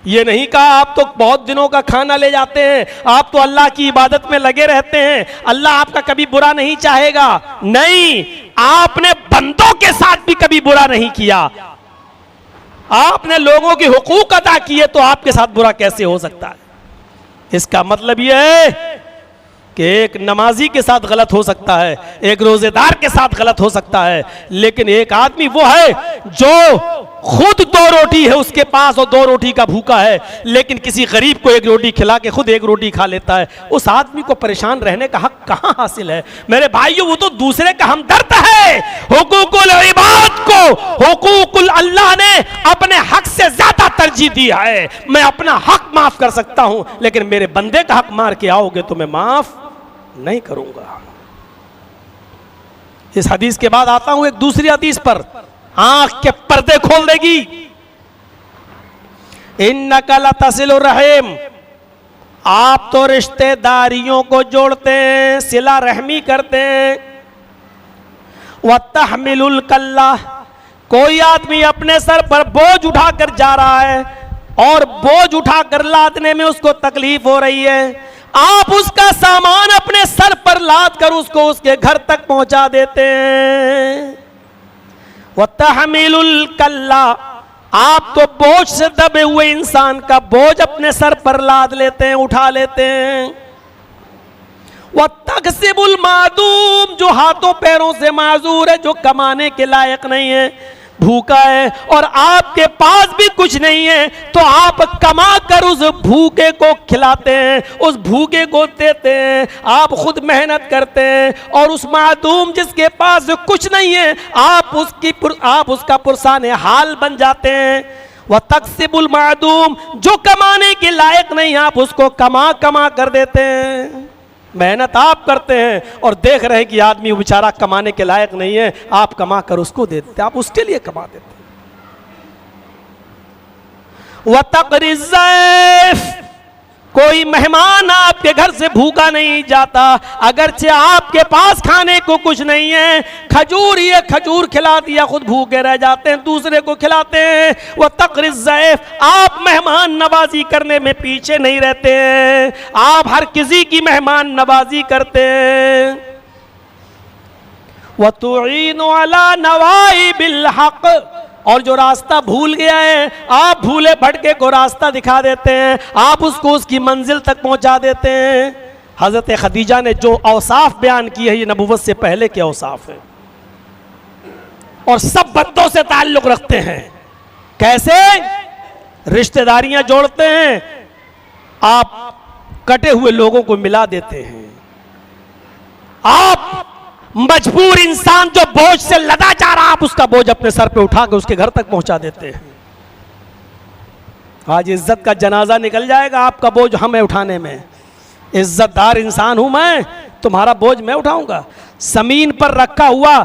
ये नहीं कहा आप तो बहुत दिनों का खाना ले जाते हैं, आप तो अल्लाह की इबादत में लगे रहते हैं, अल्लाह आपका कभी बुरा नहीं चाहेगा। नहीं, आपने बंदों के साथ भी कभी बुरा नहीं किया। आपने लोगों के हुकूक अदा किए तो आपके साथ बुरा कैसे हो सकता है। इसका मतलब यह है कि एक नमाजी के साथ गलत हो सकता है, एक रोजेदार के साथ गलत हो सकता है, लेकिन एक आदमी वो है जो खुद 2 रोटी है उसके पास और 2 रोटी का भूखा है, लेकिन किसी गरीब को 1 रोटी खिला के खुद 1 रोटी खा लेता है, उस आदमी को परेशान रहने का हक कहां हासिल है। मेरे भाइयों, वो तो दूसरे का हमदर्द है। हुकूकुल इबाद को हुकूकुल अल्लाह ने अपने हक से ज्यादा तरजीह दी है। मैं अपना हक माफ कर सकता हूं, लेकिन मेरे बंदे का हक मार के आओगे तो मैं माफ नहीं करूंगा। इस हदीस के बाद आता हूं एक दूसरी हदीस पर, आंख के पर्दे खोल देगी। इन्नका लतसिलुर रहीम, आप तो रिश्तेदारियों को जोड़ते हैं, सिला रहमी करते हैं। व तहमिलुल कल्ला, कोई आदमी अपने सर पर बोझ उठाकर जा रहा है और बोझ उठाकर लादने में उसको तकलीफ हो रही है, आप उसका सामान अपने सर पर लाद कर उसको उसके घर तक पहुंचा देते हैं। व तहमिलुल कल्ला, आप तो बोझ से दबे हुए इंसान का बोझ अपने सर पर लाद लेते हैं, उठा लेते हैं। व तकसिबुल मादूम, जो हाथों पैरों से माजूर है, जो कमाने के लायक नहीं है, भूखा है और आपके पास भी कुछ नहीं है, तो आप कमा कर उस भूखे को खिलाते हैं, उस भूखे को देते हैं। आप खुद मेहनत करते हैं और उस मादूम जिसके पास कुछ नहीं है, आप उसका पुरसाने हाल बन जाते हैं। वह तकसिबुल मादूम, जो कमाने के लायक नहीं, आप उसको कमा कमा कर देते हैं। मेहनत आप करते हैं और देख रहे हैं कि आदमी बेचारा कमाने के लायक नहीं है, आप कमा कर उसको देते, आप उसके लिए कमा देते। व तक़रिज़ैफ़, कोई मेहमान आपके घर से भूखा नहीं जाता, अगरचे आपके पास खाने को कुछ नहीं है, खजूर ये खजूर खिला दिया, खुद भूखे रह जाते हैं, दूसरे को खिलाते हैं। वह तक़रिज़ैफ़, आप मेहमान नवाजी करने में पीछे नहीं रहते हैं, आप हर किसी की मेहमान नवाजी करते हैं। वह तुईनु अला नवाइबिल हक़, और जो रास्ता भूल गया है, आप भूले भटके को रास्ता दिखा देते हैं, आप उसको उसकी मंजिल तक पहुंचा देते हैं। हजरत खदीजा ने जो औसाफ बयान की है, ये नबुव्वत से पहले के औसाफ है और सब बंदों से ताल्लुक रखते हैं। कैसे? रिश्तेदारियां जोड़ते हैं, आप कटे हुए लोगों को मिला देते हैं, आप मजबूर इंसान जो बोझ से लदा जा रहा, आप उसका बोझ अपने सर पे उठा के उसके घर तक पहुंचा देते हैं। आज इज्जत का जनाजा निकल जाएगा, आपका बोझ हमें उठाने में। इज्जतदार इंसान हूं मैं, तुम्हारा बोझ मैं उठाऊंगा। जमीन पर रखा हुआ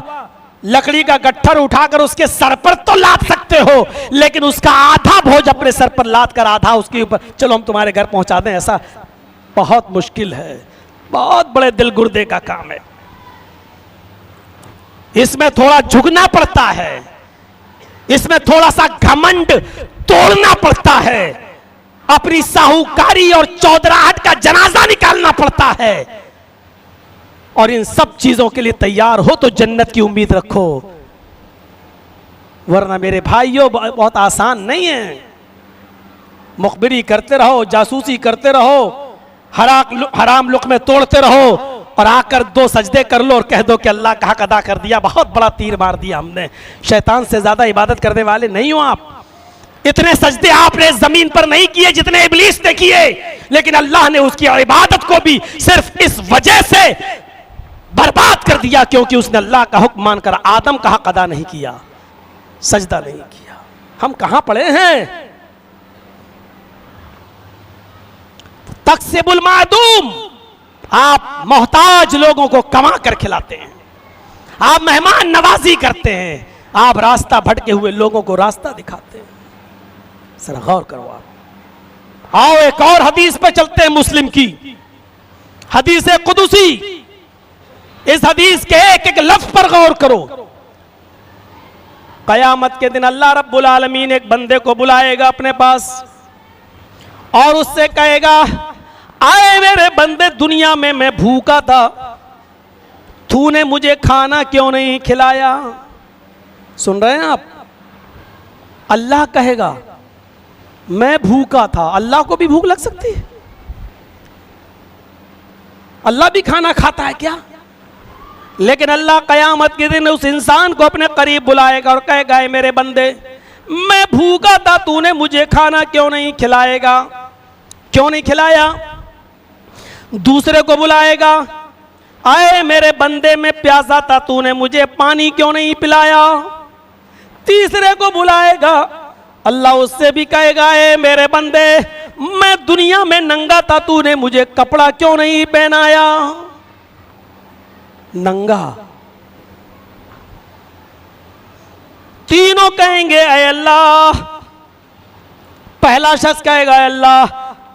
लकड़ी का गट्ठर उठाकर उसके सर पर तो लाद सकते हो, लेकिन उसका आधा बोझ अपने सर पर लाद कर आधा उसके ऊपर, चलो हम तुम्हारे घर पहुंचा दें, ऐसा बहुत मुश्किल है, बहुत बड़े दिल गुर्दे का काम है। इसमें थोड़ा झुकना पड़ता है, इसमें थोड़ा सा घमंड तोड़ना पड़ता है, अपनी साहूकारी और चौधराहट का जनाजा निकालना पड़ता है, और इन सब चीजों के लिए तैयार हो तो जन्नत की उम्मीद रखो, वरना मेरे भाइयों बहुत आसान नहीं है। मुखबिरी करते रहो, जासूसी करते रहो, हराम लुक़मे तोड़ते रहो और आकर 2 सजदे कर लो और कह दो कि अल्लाह का हक अदा कर दिया, बहुत बड़ा तीर मार दिया हमने। शैतान से ज्यादा इबादत करने वाले नहीं हो आप। इतने सजदे आपने जमीन पर नहीं किए जितने इब्लीस ने किए, लेकिन अल्लाह ने उसकी इबादत को भी सिर्फ इस वजह से बर्बाद कर दिया, क्योंकि उसने अल्लाह का हुक्म मानकर आदम का हक अदा नहीं किया, सजदा नहीं किया। हम कहां पड़े हैं? तक्सिबुल मादूम, आप मोहताज लोगों को कमा कर खिलाते हैं, आप मेहमान नवाजी करते हैं, आप रास्ता भटके हुए लोगों को रास्ता दिखाते हैं। जरा गौर करो आप। आओ एक और हदीस पे चलते हैं, मुस्लिम की हदीस कुदुसी। इस हदीस के एक एक लफ्ज पर गौर करो। कयामत के दिन अल्लाह रब्बुल आलमीन एक बंदे को बुलाएगा अपने पास और उससे कहेगा, आए मेरे बंदे, दुनिया में मैं भूखा था, तूने मुझे खाना क्यों नहीं खिलाया? सुन रहे हैं आप? अल्लाह कहेगा मैं भूखा था। अल्लाह को भी भूख लग सकती है? अल्लाह भी खाना खाता है क्या? लेकिन अल्लाह कयामत के दिन उस इंसान को अपने करीब बुलाएगा और कहेगा, मेरे बंदे, मैं भूखा था, तूने मुझे खाना क्यों नहीं खिलाएगा, क्यों नहीं खिलाया? दूसरे को बुलाएगा, आए मेरे बंदे, मैं प्यासा था, तूने मुझे पानी क्यों नहीं पिलाया? तीसरे को बुलाएगा, अल्लाह उससे भी कहेगा, ए मेरे बंदे, मैं दुनिया में नंगा था, तूने मुझे कपड़ा क्यों नहीं पहनाया? नंगा। तीनों कहेंगे, ऐ अल्लाह। पहला शख्स कहेगा, ऐ अल्लाह,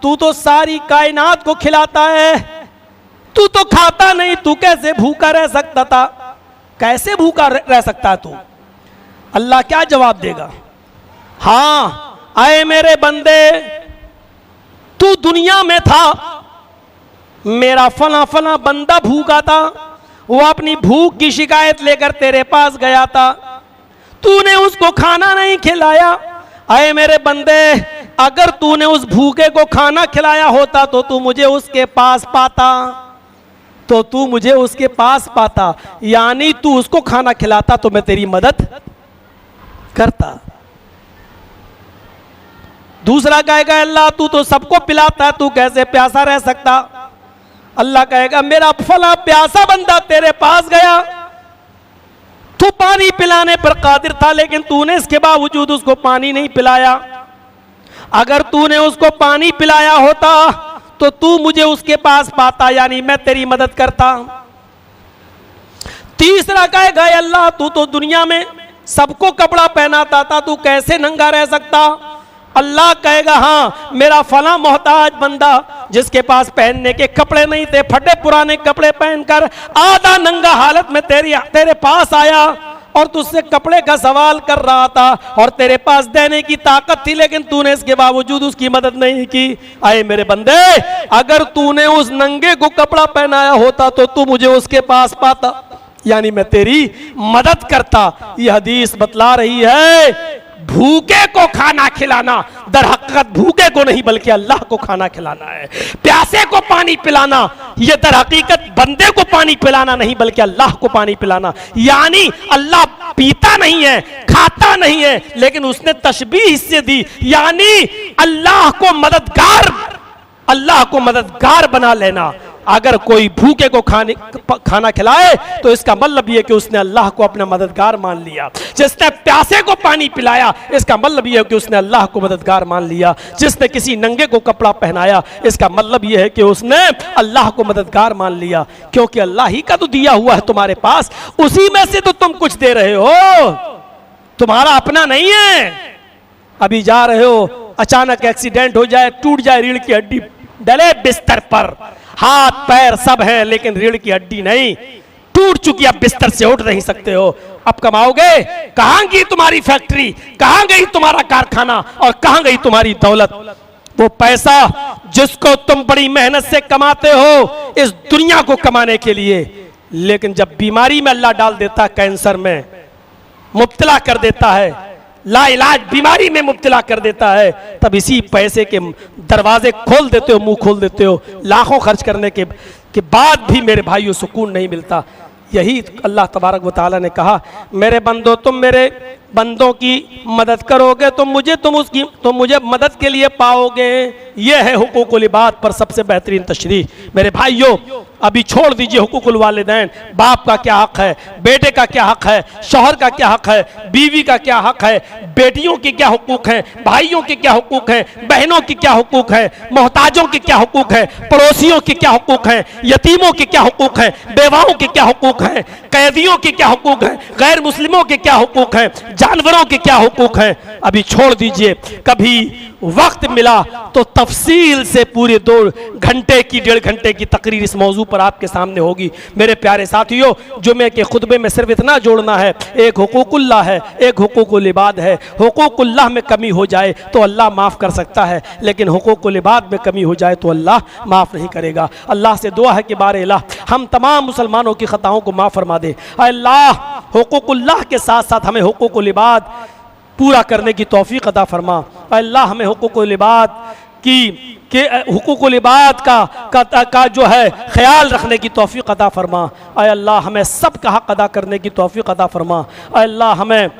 तू तो सारी कायनात को खिलाता है, तू तो खाता नहीं, तू कैसे भूखा रह सकता था? कैसे भूखा रह सकता तू? अल्लाह क्या जवाब देगा? हाँ, आए मेरे बंदे, तू दुनिया में था, मेरा फला फला बंदा भूखा था, वो अपनी भूख की शिकायत लेकर तेरे पास गया था, तूने उसको खाना नहीं खिलाया। आए मेरे बंदे, अगर तूने उस भूखे को खाना खिलाया होता तो तू मुझे उसके पास पाता, तो तू मुझे उसके पास पाता, यानी तू उसको खाना खिलाता तो मैं तेरी मदद करता। दूसरा कहेगा, अल्लाह तू तो सबको पिलाता है, तू कैसे प्यासा रह सकता? अल्लाह कहेगा, मेरा फला प्यासा बंदा तेरे पास गया, तू पानी पिलाने पर कादिर था, लेकिन तूने इसके बावजूद उसको पानी नहीं पिलाया। अगर तूने उसको पानी पिलाया होता तो तू मुझे उसके पास पाता, यानी मैं तेरी मदद करता। तीसरा कहेगा, अल्लाह तू तो दुनिया में सबको कपड़ा पहनाता था, तू कैसे नंगा रह सकता? अल्लाह कहेगा, हाँ, मेरा फला मोहताज बंदा जिसके पास पहनने के कपड़े नहीं थे, फटे पुराने कपड़े पहनकर आधा नंगा हालत में तेरे पास आया और तुझसे कपड़े का सवाल कर रहा था और तेरे पास देने की ताकत थी, लेकिन तूने इसके बावजूद उसकी मदद नहीं की। आए मेरे बंदे, अगर तूने उस नंगे को कपड़ा पहनाया होता तो तू मुझे उसके पास पाता, यानी मैं तेरी मदद करता। यह हदीस बतला रही है, भूखे को खाना खिलाना दर हकीकत भूखे को नहीं बल्कि अल्लाह को खाना खिलाना है। प्यासे को पानी पिलाना यह दर हकीकत बंदे को पानी पिलाना नहीं बल्कि अल्लाह को पानी पिलाना। यानी अल्लाह पीता नहीं है, खाता नहीं है, लेकिन उसने तशबीह इससे दी, यानी अल्लाह को मददगार बना लेना। अगर कोई भूखे को खाना खिलाए तो इसका मतलब यह कि उसने अल्लाह को अपना मददगार मान लिया। जिसने प्यासे को पानी पिलाया इसका मतलब यह है कि उसने अल्लाह को मददगार मान लिया। जिसने किसी नंगे को कपड़ा पहनाया इसका मतलब यह है कि उसने अल्लाह को मददगार मान लिया, क्योंकि अल्लाह ही का तो दिया हुआ है तुम्हारे पास, उसी में से तो तुम कुछ दे रहे हो, तुम्हारा अपना नहीं है। अभी जा रहे हो, अचानक एक्सीडेंट हो जाए, टूट जाए रीढ़ की हड्डी, डले बिस्तर पर, हाथ पैर सब हैं लेकिन रीढ़ की हड्डी नहीं, टूट चुकी, अब बिस्तर से उठ नहीं सकते हो। अब कमाओगे? कहां गई तुम्हारी फैक्ट्री, कहां गई तुम्हारा कारखाना और कहां गई तुम्हारी दौलत? वो पैसा जिसको तुम बड़ी मेहनत से कमाते हो इस दुनिया को कमाने के लिए, लेकिन जब बीमारी में अल्लाह डाल देता, कैंसर में मुब्तला कर देता है, लाइलाज बीमारी में मुब्तला कर देता है, तब इसी पैसे के दरवाजे खोल देते हो, मुंह खोल देते हो। लाखों खर्च करने के बाद भी मेरे भाइयों सुकून नहीं मिलता। यही अल्लाह तबारक व तआला ने कहा, मेरे बंदो, तुम मेरे बंदों की मदद करोगे तो मुझे मदद के लिए पाओगे। यह है हुकूकुल इबाद पर सबसे बेहतरीन तशरीह। मेरे भाइयों, अभी छोड़ दीजिए हुकूकुल वालिदैन, बाप का क्या हक है, बेटे का क्या हक है, शौहर का क्या हक है, बीवी का क्या हक है, बेटियों के क्या हुकूक हैं, भाइयों के क्या हुकूक हैं, बहनों के क्या हुकूक है, मोहताजों के क्या हुकूक है, पड़ोसियों के क्या हुकूक हैं, यतीमों के क्या हुकूक हैं, बेवाओं के क्या हुकूक हैं, कैदियों के क्या हुकूक हैं, गैर मुस्लिमों के क्या हुकूक हैं, जानवरों के क्या हुकूक हैं। अभी छोड़ दीजिए। कभी वक्त मिला तो तफसील से पूरे 2 घंटे की 1.5 घंटे की तकरीर इस मौजू पर आपके सामने होगी। मेरे प्यारे साथियों, जुमे के खुतबे में सिर्फ इतना जोड़ना है, एक हुकूकुल्लाह है, एक हुकूकुल इबाद है। हुकूकुल्लाह में कमी हो जाए तो अल्लाह माफ़ कर सकता है, लेकिन हुकूकुल इबाद में कमी हो जाए तो अल्लाह माफ़ नहीं करेगा। अल्लाह से दुआ है कि बारे अल्लाह हम तमाम मुसलमानों की ख़ताओं को माफ़ फरमा दे। अल्लाह हुकूकुल्लाह के साथ साथ हमें हुकूकुल इबाद पूरा करने की तौफीक अता फरमा। अल्लाह हमें हुकूकुल इबाद की हुकूकुल इबाद का जो है ख्याल रखने की तौफीक अता फरमा। अल्लाह हमें सब का हक अदा करने की तौफीक अता फरमा। अल्लाह हमें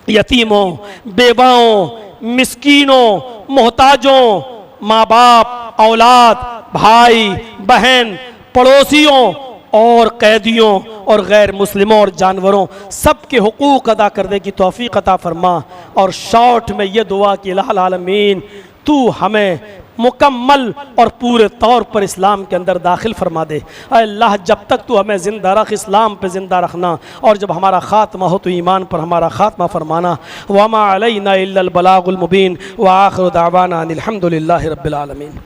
यतीमों, बेवाओं, मिस्कीनों, मोहताजों, माँ बाप, औलाद, भाई बहन, पड़ोसियों और कैदियों और गैर मुस्लिमों और जानवरों सब के हुकूक अदा करने की तौफीक अता फरमा। और शॉर्ट में ये दुआ कि इलाहुल आलमीन तू हमें मुकम्मल और पूरे तौर पर इस्लाम के अंदर दाखिल फरमा दे। अल्लाह जब तक तू हमें ज़िंदा रख, इस्लाम पे ज़िंदा रखना, और जब हमारा ख़ात्मा हो तो ईमान पर हमारा ख़ात्मा फरमाना। वमा अलैना इल्लल बलागुल मुबीन व आखिरु दावाना अनिल हम्दुलिल्लाहि रब्बिल आलमीन।